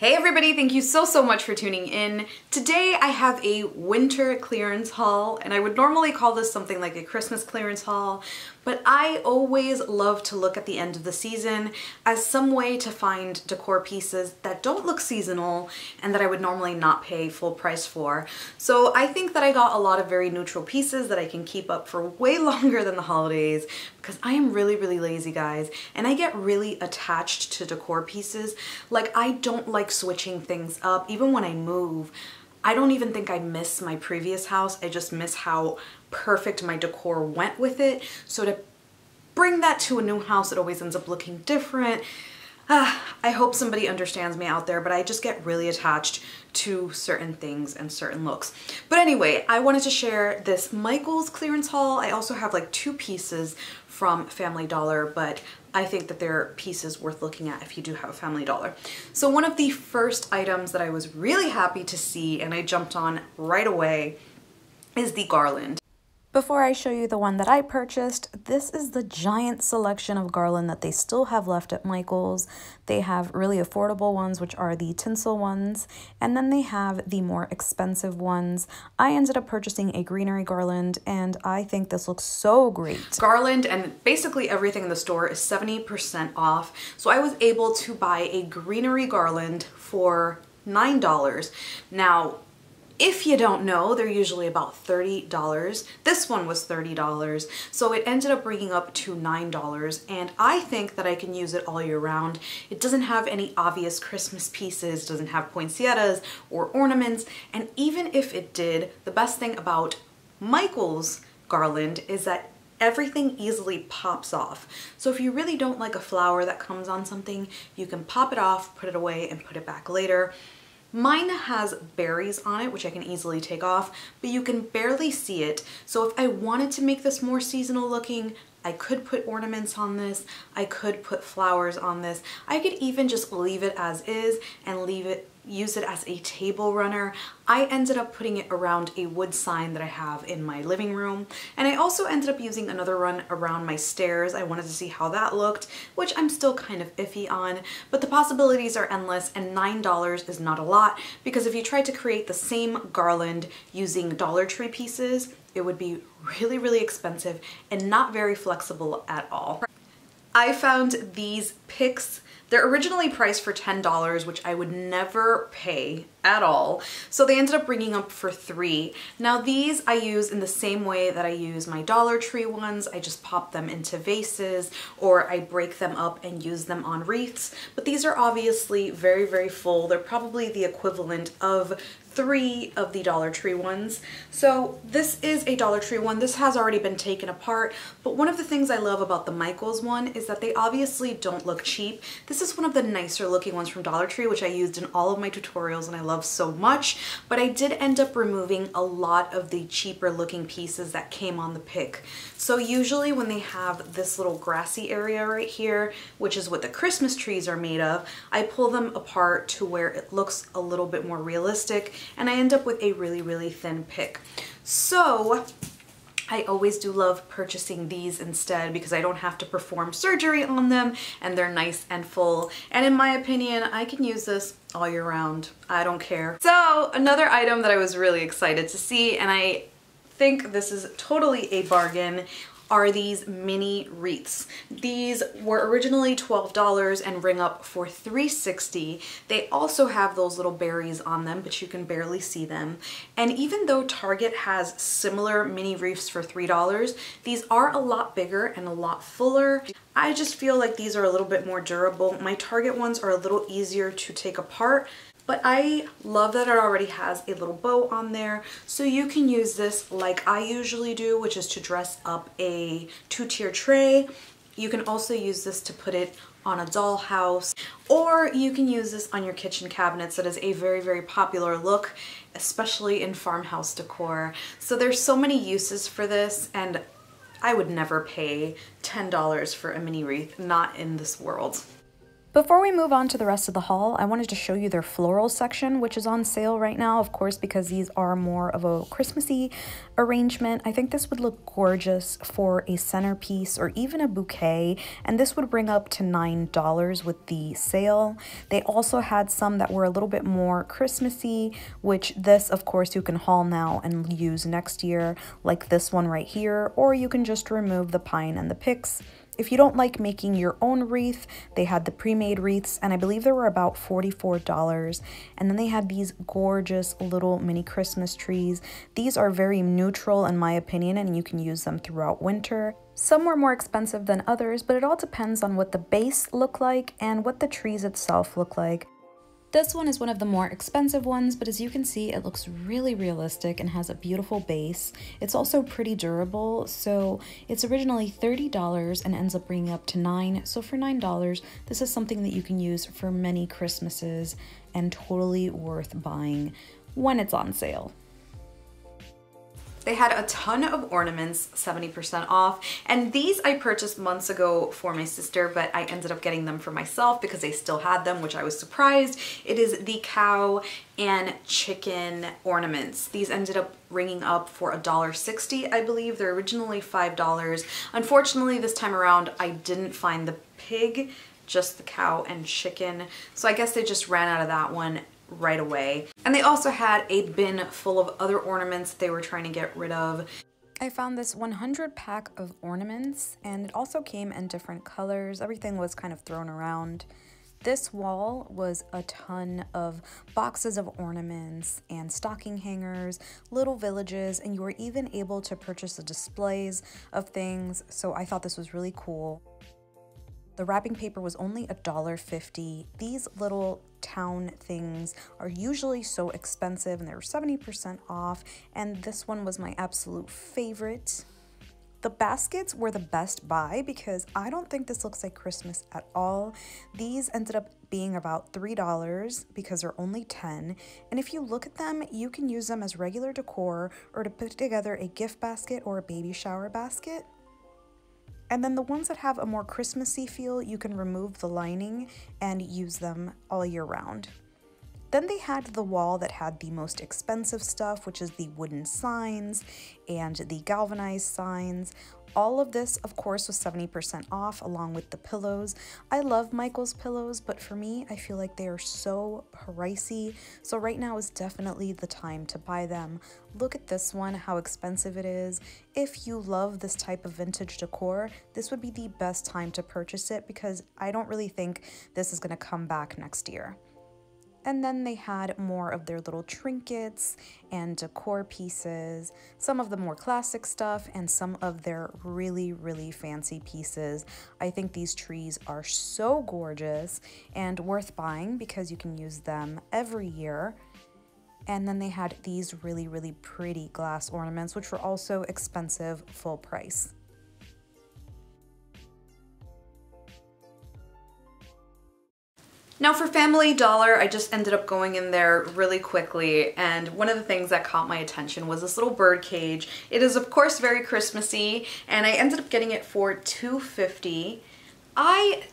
Hey everybody, thank you so much for tuning in. Today I have a winter clearance haul, and I would normally call this something like a Christmas clearance haul, but I always love to look at the end of the season as some way to find decor pieces that don't look seasonal and that I would normally not pay full price for. So I think that I got a lot of very neutral pieces that I can keep up for way longer than the holidays because I am really lazy, guys, and I get really attached to decor pieces. Like, I don't like switching things up. Even when I move, I don't even think I miss my previous house. I just miss how perfect my decor went with it. So to bring that to a new house, it always ends up looking different. I hope somebody understands me out there, but I just get really attached to certain things and certain looks. But anyway, I wanted to share this Michael's clearance haul. I also have like 2 pieces from Family Dollar, but I think that they're pieces worth looking at if you do have a Family Dollar. So one of the first items that I was really happy to see and I jumped on right away is the garland. Before I show you the one that I purchased, this is the giant selection of garland that they still have left at Michael's. They have really affordable ones, which are the tinsel ones, and then they have the more expensive ones. I ended up purchasing a greenery garland, and I think this looks so great. Garland and basically everything in the store is 70% off, so I was able to buy a greenery garland for $9. Now, if you don't know, they're usually about $30. This one was $30, so it ended up bringing up to $9, and I think that I can use it all year round. It doesn't have any obvious Christmas pieces, doesn't have poinsettias or ornaments, and even if it did, the best thing about Michael's garland is that everything easily pops off. So if you really don't like a flower that comes on something, you can pop it off, put it away, and put it back later. Mine has berries on it, which I can easily take off, but you can barely see it. So if I wanted to make this more seasonal looking, I could put ornaments on this, I could put flowers on this, I could even just leave it as is and use it as a table runner. I ended up putting it around a wood sign that I have in my living room, and I also ended up using another one around my stairs. I wanted to see how that looked, which I'm still kind of iffy on, but the possibilities are endless, and $9 is not a lot, because if you tried to create the same garland using Dollar Tree pieces, it would be really expensive and not very flexible at all. I found these picks. They're originally priced for $10, which I would never pay at all. So they ended up bringing up for $3. Now these I use in the same way that I use my Dollar Tree ones. I just pop them into vases, or I break them up and use them on wreaths. But these are obviously very full. They're probably the equivalent of 3 of the Dollar Tree ones. So this is a Dollar Tree one. This has already been taken apart, but one of the things I love about the Michael's one is that they obviously don't look cheap. This is one of the nicer looking ones from Dollar Tree, which I used in all of my tutorials and I love so much, but I did end up removing a lot of the cheaper looking pieces that came on the pick. So usually when they have this little grassy area right here, which is what the Christmas trees are made of, I pull them apart to where it looks a little bit more realistic, and I end up with a really thin pick. So I always do love purchasing these instead because I don't have to perform surgery on them, and they're nice and full. And in my opinion, I can use this all year round. I don't care. So another item that I was really excited to see, and I think this is totally a bargain, are these mini wreaths. These were originally $12 and ring up for $3.60. They also have those little berries on them, but you can barely see them. And even though Target has similar mini wreaths for $3, these are a lot bigger and a lot fuller. I just feel like these are a little bit more durable. My Target ones are a little easier to take apart, but I love that it already has a little bow on there, so you can use this like I usually do, which is to dress up a 2-tier tray. You can also use this to put it on a dollhouse, or you can use this on your kitchen cabinets. That is a very popular look, especially in farmhouse decor. So there's so many uses for this, and I would never pay $10 for a mini wreath, not in this world. Before we move on to the rest of the haul, I wanted to show you their floral section, which is on sale right now, of course, because these are more of a Christmassy arrangement. I think this would look gorgeous for a centerpiece or even a bouquet, and this would bring up to $9 with the sale. They also had some that were a little bit more Christmassy, which this, of course, you can haul now and use next year, like this one right here, or you can just remove the pine and the picks. If you don't like making your own wreath, they had the pre-made wreaths, and I believe they were about $44. And then they had these gorgeous little mini Christmas trees. These are very neutral in my opinion, and you can use them throughout winter. Some were more expensive than others, but it all depends on what the base look like and what the trees itself look like. This one is one of the more expensive ones, but as you can see, it looks really realistic and has a beautiful base. It's also pretty durable, so it's originally $30 and ends up bringing up to $9. So for $9, this is something that you can use for many Christmases and totally worth buying when it's on sale. They had a ton of ornaments, 70% off, and these I purchased months ago for my sister, but I ended up getting them for myself because they still had them, which I was surprised. It is the cow and chicken ornaments. These ended up ringing up for $1.60, I believe. They're originally $5. Unfortunately, this time around, I didn't find the pig, just the cow and chicken, so I guess they just ran out of that one right away. And they also had a bin full of other ornaments they were trying to get rid of. I found this 100 pack of ornaments, and it also came in different colors. Everything was kind of thrown around. This wall was a ton of boxes of ornaments and stocking hangers, little villages, and you were even able to purchase the displays of things, so I thought this was really cool. The wrapping paper was only $1.50. These little town things are usually so expensive, and they were 70% off, and this one was my absolute favorite. The baskets were the best buy because I don't think this looks like Christmas at all. These ended up being about $3 because they're only 10, and if you look at them, you can use them as regular decor or to put together a gift basket or a baby shower basket. And then the ones that have a more Christmassy feel, you can remove the lining and use them all year round. Then they had the wall that had the most expensive stuff, which is the wooden signs and the galvanized signs. All of this, of course, was 70% off along with the pillows. I love Michael's pillows, but for me, I feel like they are so pricey. So right now is definitely the time to buy them. Look at this one, how expensive it is. If you love this type of vintage decor, this would be the best time to purchase it because I don't really think this is going to come back next year. And then they had more of their little trinkets and decor pieces, some of the more classic stuff and some of their really, really fancy pieces. I think these trees are so gorgeous and worth buying because you can use them every year. And then they had these really, really pretty glass ornaments, which were also expensive, full price. Now for Family Dollar, I just ended up going in there really quickly, and one of the things that caught my attention was this little bird cage. It is of course very Christmassy, and I ended up getting it for $2.50. I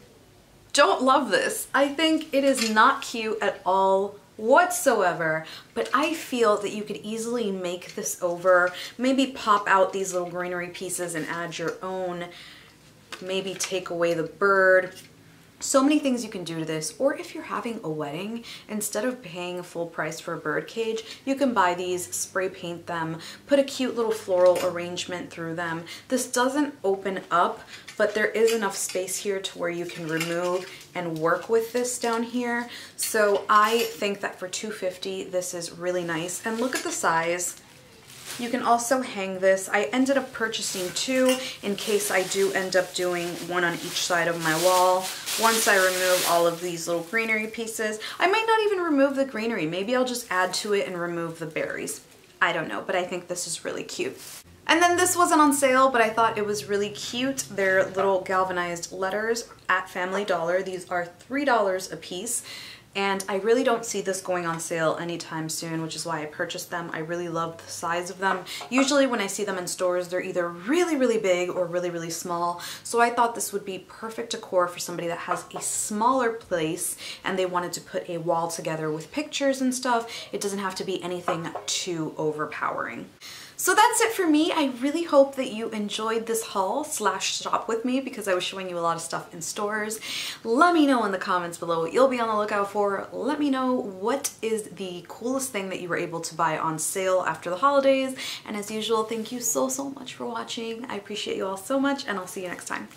don't love this. I think it is not cute at all whatsoever, but I feel that you could easily make this over, maybe pop out these little greenery pieces and add your own, maybe take away the bird. So many things you can do to this, or if you're having a wedding, instead of paying full price for a bird cage, you can buy these, spray paint them, put a cute little floral arrangement through them. This doesn't open up, but there is enough space here to where you can remove and work with this down here. So I think that for $2.50, this is really nice. And look at the size. You can also hang this. I ended up purchasing two in case I do end up doing one on each side of my wall. Once I remove all of these little greenery pieces, I might not even remove the greenery. Maybe I'll just add to it and remove the berries. I don't know, but I think this is really cute. And then this wasn't on sale, but I thought it was really cute. They're little galvanized letters at Family Dollar. These are $3 a piece. and I really don't see this going on sale anytime soon, which is why I purchased them. I really love the size of them. Usually when I see them in stores, they're either really, really big or really, really small. So I thought this would be perfect decor for somebody that has a smaller place and they wanted to put a wall together with pictures and stuff. It doesn't have to be anything too overpowering. So that's it for me. I really hope that you enjoyed this haul slash shop with me because I was showing you a lot of stuff in stores. Let me know in the comments below what you'll be on the lookout for. Let me know what is the coolest thing that you were able to buy on sale after the holidays. And as usual, thank you so much for watching. I appreciate you all so much, and I'll see you next time.